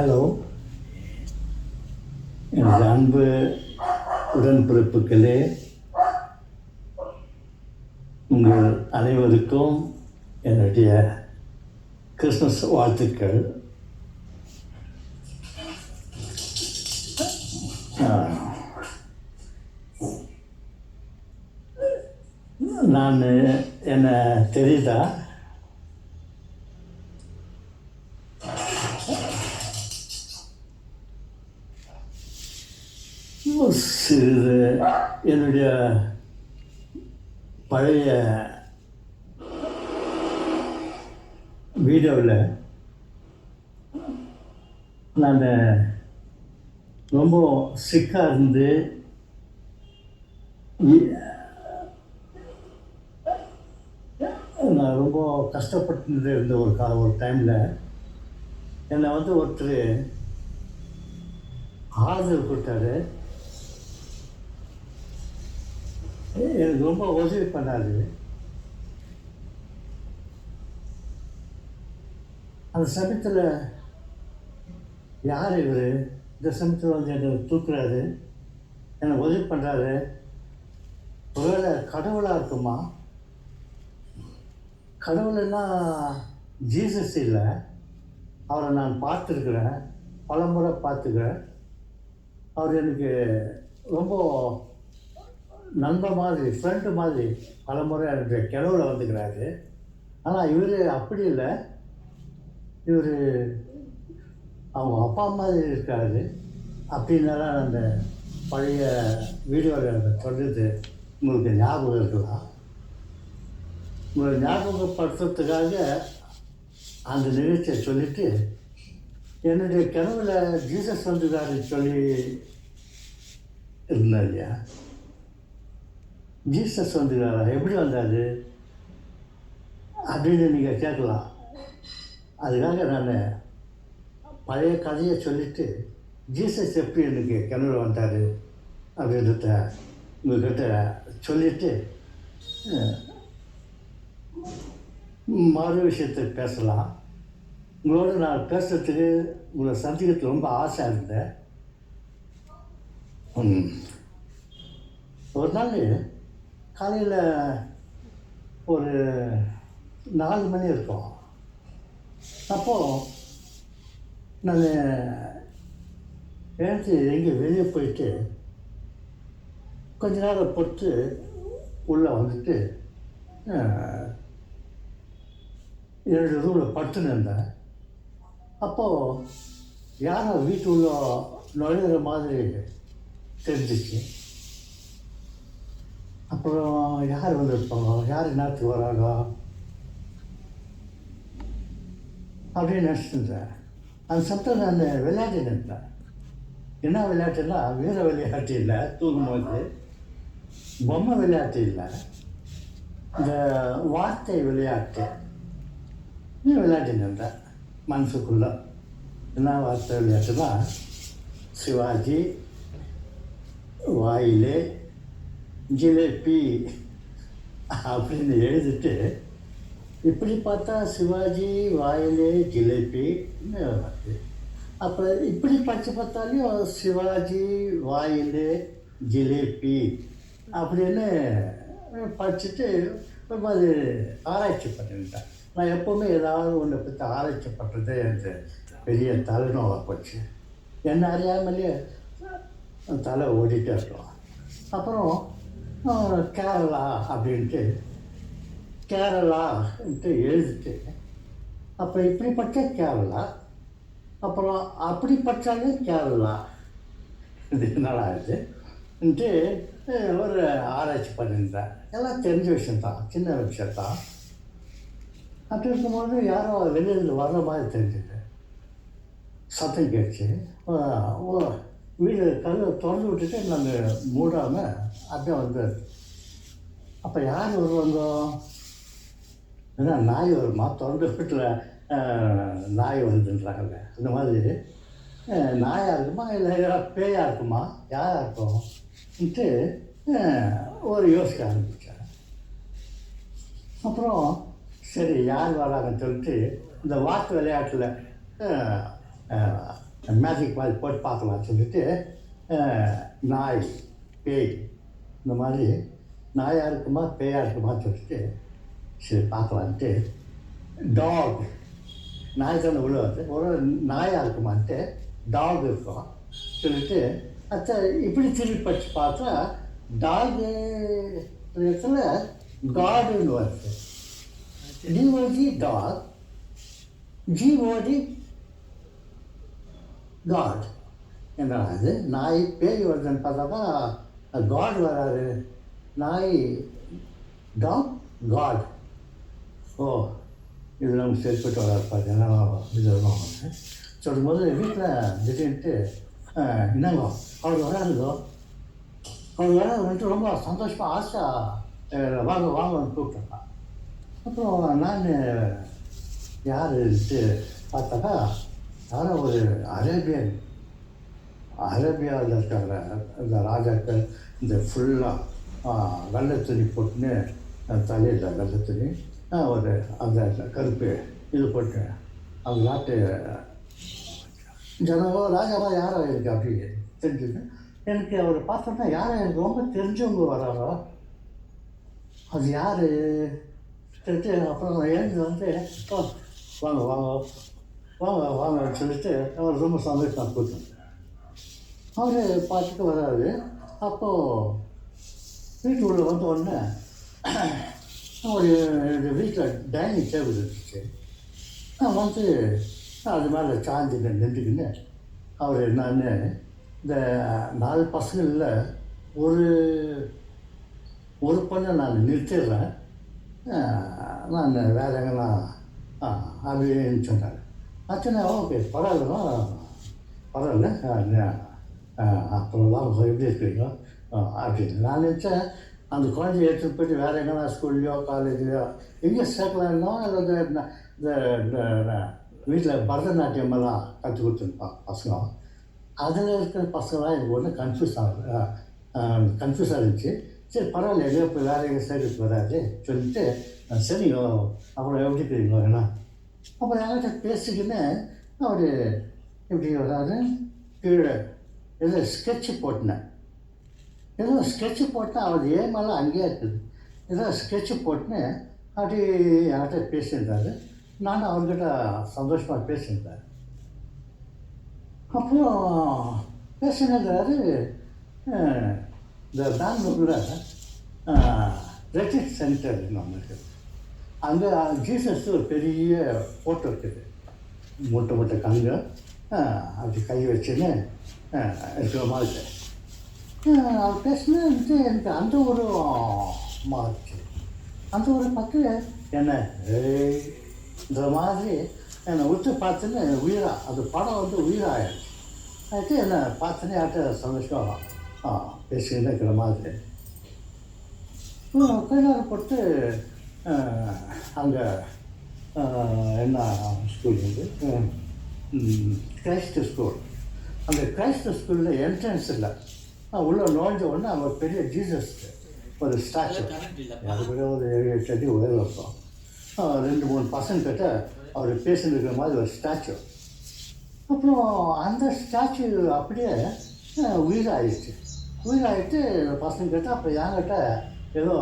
Hello, எனது அன்பு உடன்பிறப்புகளே, உங்கள் அனைவருக்கும் என்னுடைய கிறிஸ்மஸ் வாழ்த்துக்கள். நான் என்ன தெரியுதா? சிறிது என்னுடைய பழைய வீடியோவில் நான் ரொம்ப சிக்காக இருந்து நான் ரொம்ப கஷ்டப்பட்டு இருந்த ஒரு டைமில் என்னை ஒருத்தர் ஆறுதல் கொடுத்தாரு. எனக்கு ரொம்ப உதவி பண்ணாரு. அந்த சமயத்தில் யார் இவர், இந்த சமயத்தில் என்னை தூக்குறாரு, என்னை உதவி பண்ணுறாரு, ஒருவேளை கடவுளாக இருக்குமா? கடவுள்னா ஜீசஸ் இல்லை, அவரை நான் பார்த்துருக்குறேன், பல முறை பார்த்துக்கிறேன். அவர் எனக்கு ரொம்ப நண்பர் மாதிரி, ஃப்ரெண்டு மாதிரி பல முறை என்னுடைய கிணவுல வந்துக்கிறாரு. ஆனால் இவர் அப்படி இல்லை, இவர் அவங்க அப்பா மாதிரி இருக்காரு. அப்படின்னாலாம் அந்த பழைய வீடியோவில் சொல்கிறது உங்களுக்கு ஞாபகம் இருக்கலாம். உங்களை ஞாபகப்படுத்துறதுக்காக அந்த நிகழ்ச்சியை சொல்லிவிட்டு, என்னுடைய கனவுல ஜீசஸ் வந்துக்காரு சொல்லி இருந்தார் இல்லையா? ஜீசஸ் வந்துக்காரா, எப்படி வந்தார் அப்படின்னு நீங்கள் கேட்கலாம். அதுக்காக நான் பழைய கதையை சொல்லிவிட்டு ஜீசஸ் எப்படி எனக்கு கனவுல வந்தார் அப்படின்றத உங்கள்கிட்ட சொல்லிவிட்டு மறு விஷயத்தை பேசலாம். உங்களோட நான் பேசுகிறதுக்கு, உங்களை சந்திக்கிறதுக்கு ரொம்ப ஆசை இருந்தேன். ஒரு நாள் காலையில் ஒரு 4 மணி இருக்கும். அப்போது நான் எழுந்து எங்கே வெளியே போயிட்டு கொஞ்ச நேரம் பொறுத்து உள்ளே வந்துட்டு என்னுடைய ரூமில் படுத்துன்னு இருந்தேன். அப்போது யாரோ வீட்டுள்ள நுழையிற மாதிரி தெரிஞ்சிச்சு. அப்புறம் யார் வந்திருப்பாங்க, யார் நேரத்துக்கு வராங்க அப்படின்னு நினச்சிருந்தேன். அந்த சமயத்தில் நான் விளையாட்டு நினைப்பேன். என்ன விளையாட்டுன்னா, வீர விளையாட்டு இல்லை, தூங்கும்போது பொம்மை விளையாட்டு இல்லை, இந்த வார்த்தை விளையாட்டு விளையாட்டு நின்றேன் மனசுக்குள்ளே. என்ன வார்த்தை விளையாட்டுனா, சிவாஜி வாயிலே ஜிலேபி அப்படின்னு எழுதிட்டு, இப்படி பார்த்தா சிவாஜி வாயிலே ஜிலேபின்னு வருது. அப்புறம் இப்படி படித்து பார்த்தாலையும் சிவாஜி வாயிலே ஜிலேபி அப்படின்னு படிச்சுட்டு ரொம்ப அது ஆராய்ச்சி பண்ணிட்டேன். நான் எப்போவுமே ஏதாவது ஒன்றை பற்றி ஆராய்ச்சி பண்ணுறது எனக்கு பெரிய தலைநோவாக போச்சு. என்ன அறியாமலே தலை ஓடிட்டே இருக்கலாம். அப்புறம் கேரளா அப்படின்ட்டு கேரளான்ட்டு எழுதிட்டு, அப்போ இப்படி படித்தா கேரளா, அப்புறம் அப்படி படித்தாலே கேரளா, இது என்னடா இதுன்ட்டு ஒரு ஆராய்ச்சி பண்ணியிருந்தேன். எல்லாம் தெரிஞ்ச விஷயந்தான், சின்ன விஷயந்தான். அப்படி இருக்கும்போது யாரோ வெளியில் வர்ற மாதிரி தெரிஞ்சுது. சத்தம் கேட்டுச்சு. வீடு கதவை திறந்து விட்டுட்டு நாங்கள் மூடாமல் அப்படியே வந்தார். அப்போ யார் வருவாங்க? ஏன்னா நாய் வருமா, திறந்து வீட்டில் நாய் வருதுன்றாங்கல்ல, அந்த மாதிரி நாயாக இருக்குமா இல்லை பேயாக இருக்குமா, யாராக இருக்கும்ன்ட்டு ஒரு யோசிக்க ஆரம்பித்தேன். அப்புறம் சரி யார் வராங்கன்னு சொல்லிட்டு இந்த வாக்கு விளையாட்டில் மேஜிக் மாதிரி போட்டு பார்க்கலாம்னு சொல்லிட்டு நாய் பேய் இந்த மாதிரி நாயாக இருக்குமா பேயாக இருக்குமான்னு சொல்லிட்டு சரி பார்க்கலான்ட்டு டாக் நாய் தானே உள்ள வந்து ஒரு நாயாக இருக்குமான்ட்டு டாக் இருக்கும் சொல்லிட்டு அச்சா இப்படி திருப்பி படித்து பார்த்தா டாகு இடத்துல காடுன்னு வருது. D O G dog, G O D god. என்ன அது நாய் பேய் வருதுன்னு பார்த்தாக்கா காட் வராது. நாய் டாக் காட். ஓ இது நமக்கு சரிப்பட்டு வராது பார்த்தீங்கன்னா இதெல்லாம் சொல்லும்போது வீட்டில் திடீர்னுட்டு என்னங்கோ அவர் வராதுங்கோ அவர் வராதுன்ட்டு ரொம்ப சந்தோஷமாக ஆசையாக வாங்க வாங்கன்னு கூப்பிட்ருக்கான். அப்புறம் நான் யாருன்ட்டு பார்த்தாக்கா யாரோ ஒரு அரேபியாவில் இருக்கிற இந்த ராஜாக்கள் இந்த ஃபுல்லாக வெள்ளை துணி போட்டுன்னு தலையில் வெள்ளை துணி ஒரு அந்த கருப்பு இது போட்டு அந்த நாட்டு ஜனவோ ராஜாவா யாரோ இருக்குது அப்படி தெரிஞ்சுது. எனக்கு அவர் பார்த்தோன்னா யாரோ எனக்கு ரொம்ப தெரிஞ்சவங்க வராரோ அது யார் தெரிஞ்சு அப்புறம் எழுந்து வந்து வாங்க வாங்க வாங்க வாங்கன்னு சொல்லிட்டு அவர் ரொம்ப சந்தோஷமாக கூப்பிட்டு அவர் பார்த்துட்டு வராது. அப்போது வீட்டு உள்ள வந்த உடனே ஒரு வீட்டில் டைனிங் டேபிள் இருந்துச்சு. வந்து அது மேலே சாஞ்சி நின்றுக்குன்னு அவர் நான் இந்த 4 பசங்களில் ஒரு பொண்ணை நான் நிறுத்திடுறேன், நான் வேறு எங்கன்னா அப்படின்னு சொன்னார். ஆச்சுன்னா ஓகே பரவாயில்ல அப்புறம் தான் எப்படி இருக்கிறீங்க அப்படின்னு நான் நினச்சேன். அந்த குழந்தைய எடுத்துகிட்டு போய்ட்டு வேறு எங்கன்னா ஸ்கூல்லையோ காலேஜ்லையோ எங்கே சேர்க்கலான்னா அல்லது இந்த வீட்டில் பரதநாட்டியம் எல்லாம் கற்றுக் கொடுத்துருப்பான் பசங்க. அதில் இருக்கிற பசங்களாம் எனக்கு ஒன்றும் கன்ஃபியூஸாக இருந்துச்சு. சரி பரவாயில்ல எங்கேயோ போய் வேறு எங்கே சேர்த்துட்டு வராது சொல்லிட்டு சரிங்க அப்புறம் எப்படி இருக்கிறீங்க ஏன்னா அப்புறம் என்கிட்ட பேசிக்கின்னு அவர் எப்படி வராது கீழே ஏதோ ஸ்கெட்சு போட்டினேன். ஏதோ ஸ்கெட்சு போட்டால் அவர் ஏமெல்லாம் அங்கேயே இருக்குது. ஏதோ ஸ்கெட்சு போட்டுன்னு அப்படி என்கிட்ட பேசியிருந்தார். நானும் அவர்கிட்ட சந்தோஷமாக பேசியிருந்தார். அப்புறம் பேசினாரு இந்த பெங்களூரில் ரெட்ரிட் சென்டர் நம்மளுக்கு அங்கே ஜீசஸ் ஒரு பெரிய ஃபோட்டோ இருக்குது. மூட்டை கங்கு அப்படி கை வச்சுன்னு இருக்கிற மாதிரி அவர் பேசினது எனக்கு அந்த ஒரு மாறிச்சு. அந்த ஒரு பக்கம் என்ன இந்த மாதிரி என்னை விட்டு பார்த்துன்னு உயிராக அந்த படம் வந்து உயிராகிடுச்சு. ஆகிட்டு என்னை பார்த்துன்னு யார்கிட்ட சந்தோஷமாக பேசிக்கிட்டு இருக்கிற மாதிரி கையாறு போட்டு அங்கே என்ன ஸ்கூல் வந்து கிரைஸ்ட் ஸ்கூல். அந்த கிரைஸ்ட் ஸ்கூலில் என்ட்ரன்ஸ் இல்லை. உள்ளே நுழைஞ்ச உடனே அங்கே ஒரு பெரிய ஜீசஸ் ஒரு ஸ்டாச்சு அது கூட ஒரு 7-8 அடி உயரம் இருக்கும். 2-3 பசங்கிட்ட அவர் பேசிட்டு மாதிரி ஒரு ஸ்டாச்சு. அப்புறம் அந்த ஸ்டாச்சு அப்படியே உயிராகிடுச்சு. உயிராகிட்டு பசங்கிட்ட அப்புறம் என்கிட்ட ஏதோ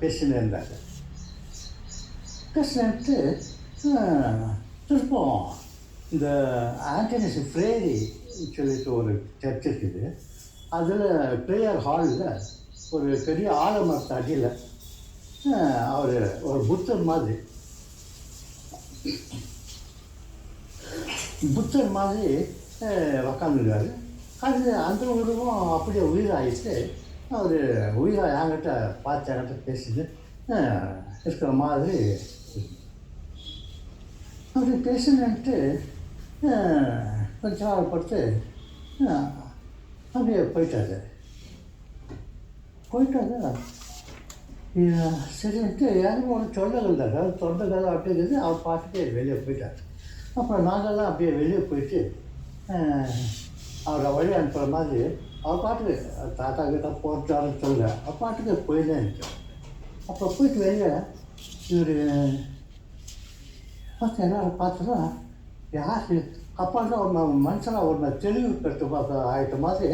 பேசின்னு இருந்தாங்க. பேசினட்டு திருப்பம் இந்த ஆண்டனிஸ் ஃப்ரேரி சொல்லிட்டு ஒரு சர்ச் இருக்குது. அதில் ப்ரேயர் ஹாலில் ஒரு பெரிய ஆலமரத்து அடியில் அவர் ஒரு புத்தர் மாதிரி உக்காந்துருக்காரு. அது அந்த உருவம் அப்படியே உயிராகிட்டு அவர் உயிராக என்கிட்ட பார்த்து என்கிட்ட பேசிட்டு இருக்கிற மாதிரி அப்படி பேசினன்ட்டு கொஞ்சம் நாள் பொறுத்து அப்படியே போயிட்டாரு. சரின்ட்டு எனக்கு ஒன்று சொல்லலை தொண்டை அப்படிங்கிறது அவர் பாட்டுக்கு வெளியே போயிட்டார். அப்புறம் நாங்கள்லாம் அப்படியே வெளியே போயிட்டு அவரை வழி அனுப்புகிற மாதிரி அவர் பாட்டுக்கு தாத்தா கிட்ட போட்டாருன்னு சொல்ல அவர் பாட்டுக்கு போயிட்டே இருந்துச்சோம். அப்போ போயிட்டு வெளியே இவர் பார்த்து எல்லாரும் பார்த்தோன்னா யார் அப்போ தான் ஒரு மனுஷனாக ஒரு தெளிவு பெற்று பார்க்க ஆகிட்ட மாதிரி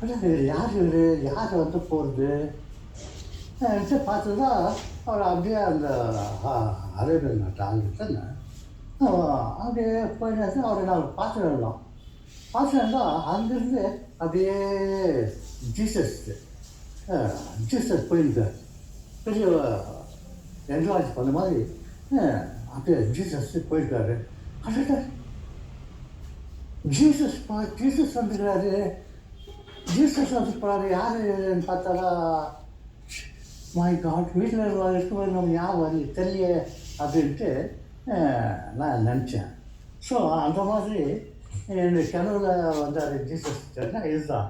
இது யார் இவர் யார் வந்து போகிறது பார்த்து தான் அவர் அப்படியே அந்த அரேபியன் நாட்டு ஆங்கிலத்தில் அப்படியே போயிட்டு அவரை நாங்கள் பார்த்துருந்தோம். பார்த்துருந்தா அங்கேருந்து அப்படியே ஜீசஸ் போயிருந்தார். பெரிய என்ஜாய் பண்ண மாதிரி அப்படியே ஜீசஸ் போயிருக்காரு. அட ஜீசஸ் வந்துக்கிறாரு. ஜீசஸ் வந்து போகிறாரு யாருன்னு பார்த்தாரா, மை காட் வீட்டில் இருக்கும்போது நம்ம ஞாபகம் தெரியல அப்படின்ட்டு நான் நினச்சேன். ஸோ அந்த மாதிரி என்னுடைய கனவுல வந்தார் ஜீசஸ் இதுதான்